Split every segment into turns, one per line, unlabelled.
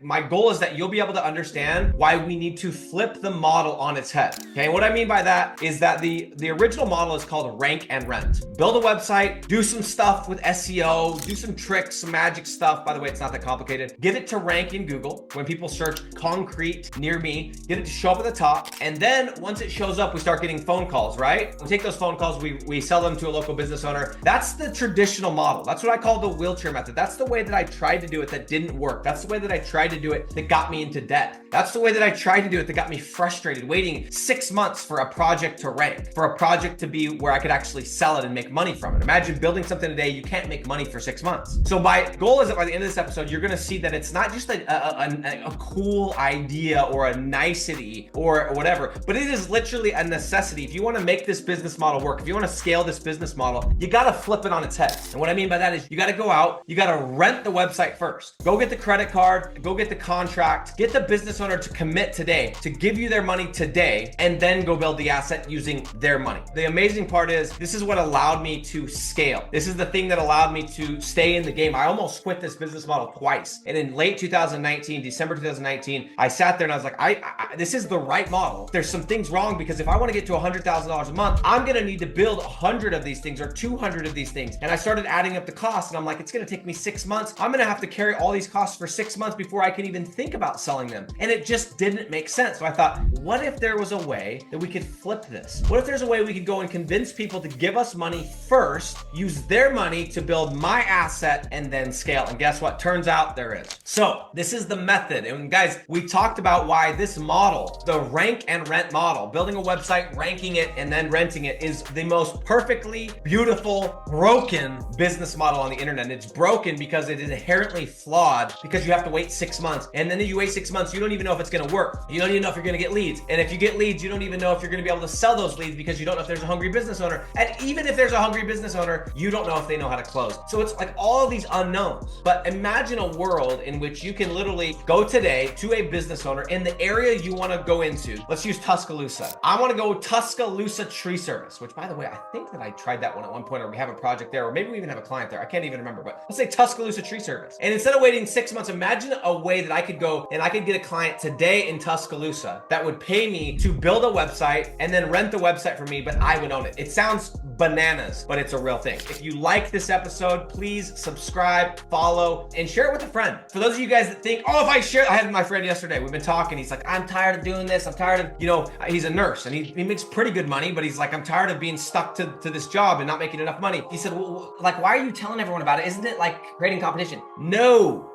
My goal is that you'll be able to understand why we need to flip the model on its head. Okay, what I mean by that is that the original model is called rank and rent. Build a website, do some stuff with SEO, do some tricks, some magic stuff. By the way, it's not that complicated. Get it to rank in Google. When people search concrete near me, get it to show up at the top. And then once it shows up, we start getting phone calls, right? We take those phone calls, we sell them to a local business owner. That's the traditional model. That's what I call the wheelchair method. That's the way that I tried to do it that didn't work. That's the way that I tried to do it that got me into debt. That's the way that I tried to do it that got me frustrated, waiting 6 months for a project to rank, for a project to be where I could actually sell it and make money from it. Imagine building something today, you can't make money for 6 months. So my goal is that by the end of this episode, you're gonna see that it's not just a cool idea or a nicety or whatever, but it is literally a necessity. If you wanna make this business model work, if you wanna scale this business model, you gotta flip it on its head. And what I mean by that is you gotta go out, you gotta rent the website first. Go get the credit card, go get the contract, get the business owner to commit today, to give you their money today, and then go build the asset using their money. The amazing part is this is what allowed me to scale. This is the thing that allowed me to stay in the game. I almost quit this business model twice. And in late 2019, December 2019, I sat there and I was like, this is the right model. There's some things wrong because if I want to get to $100,000 a month, I'm going to need to build 100 of these things or 200 of these things. And I started adding up the costs and I'm like, it's going to take me 6 months. I'm going to have to carry all these costs for 6 months before I can even think about selling them. And it just didn't make sense. So I thought, what if there was a way that we could flip this? What if there's a way we could go and convince people to give us money first, use their money to build my asset, and then scale? And guess what? Turns out there is. So this is the method. And guys, we talked about why this model, the rank and rent model, building a website, ranking it, and then renting it, is the most perfectly beautiful, broken business model on the internet. And it's broken because it is inherently flawed because you have to wait 6 months. And then you wait 6 months, you don't even know if it's going to work. You don't even know if you're going to get leads. And if you get leads, you don't even know if you're going to be able to sell those leads because you don't know if there's a hungry business owner. And even if there's a hungry business owner, you don't know if they know how to close. So it's like all of these unknowns. But imagine a world in which you can literally go today to a business owner in the area you want to go into. Let's use Tuscaloosa. I want to go Tuscaloosa Tree Service, which by the way, I think that I tried that one at one point, or we have a project there, or maybe we even have a client there. I can't even remember, but let's say Tuscaloosa Tree Service. And instead of waiting 6 months, imagine a way that I could go and I could get a client today in Tuscaloosa that would pay me to build a website and then rent the website for me, but I would own it. It sounds bananas, but it's a real thing. If you like this episode, please subscribe, follow, and share it with a friend. For those of you guys that think, oh, if I share, I had my friend yesterday, we've been talking, he's like, I'm tired of doing this. I'm tired of, he's a nurse and he makes pretty good money, but he's like, I'm tired of being stuck to this job and not making enough money. He said, well, like, why are you telling everyone about it? Isn't it like creating competition? No.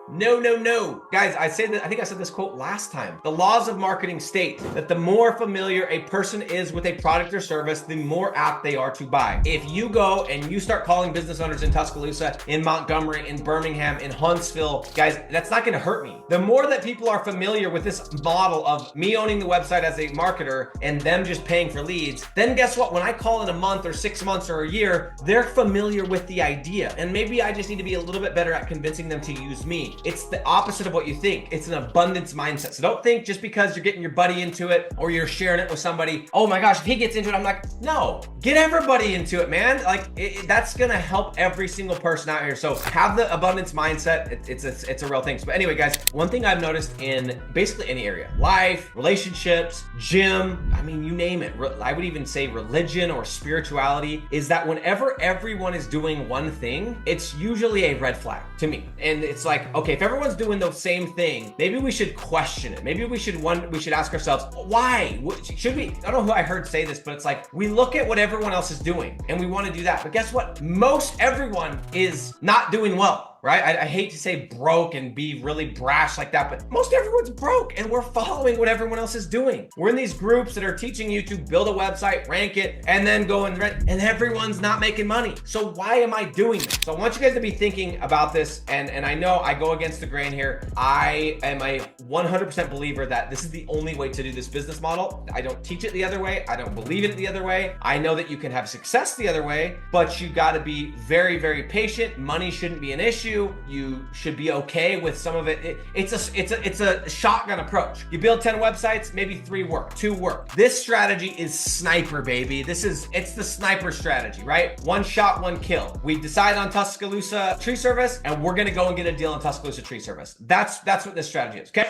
Guys, I think I said this quote last time. The laws of marketing state that the more familiar a person is with a product or service, the more apt they are to buy. If you go and you start calling business owners in Tuscaloosa, in Montgomery, in Birmingham, in Huntsville, guys, that's not gonna hurt me. The more that people are familiar with this model of me owning the website as a marketer and them just paying for leads, then guess what? When I call in a month or 6 months or a year, they're familiar with the idea. And maybe I just need to be a little bit better at convincing them to use me. It's the opposite of what you think. It's an abundance mindset. So don't think just because you're getting your buddy into it or you're sharing it with somebody, oh my gosh, if he gets into it, I'm like, no, get everybody into it, man. Like that's gonna help every single person out here. So have the abundance mindset. It's a real thing. But anyway, guys, one thing I've noticed in basically any area, life, relationships, gym, I mean, you name it. I would even say religion or spirituality, is that whenever everyone is doing one thing, it's usually a red flag to me. And it's like, okay, if everyone's doing the same thing, maybe we should question it. Maybe we should ask ourselves, why? Should we? I don't know who I heard say this, but it's like, we look at what everyone else is doing and we want to do that. But guess what? Most everyone is not doing well. Right? I hate to say broke and be really brash like that, but most everyone's broke and we're following what everyone else is doing. We're in these groups that are teaching you to build a website, rank it, and then go and rent, and everyone's not making money. So why am I doing this? So I want you guys to be thinking about this, and I know I go against the grain here. I am a 100% believer that this is the only way to do this business model. I don't teach it the other way. I don't believe it the other way. I know that you can have success the other way, but you got to be very, very patient. Money shouldn't be an issue. you. You should be okay with some of it. It's a shotgun approach. You build 10 websites, maybe 3 work, 2 work. This strategy is sniper, baby. It's the sniper strategy, right? 1 shot, 1 kill. We decide on Tuscaloosa tree service, and we're gonna go and get a deal on Tuscaloosa tree service. That's what this strategy is, okay?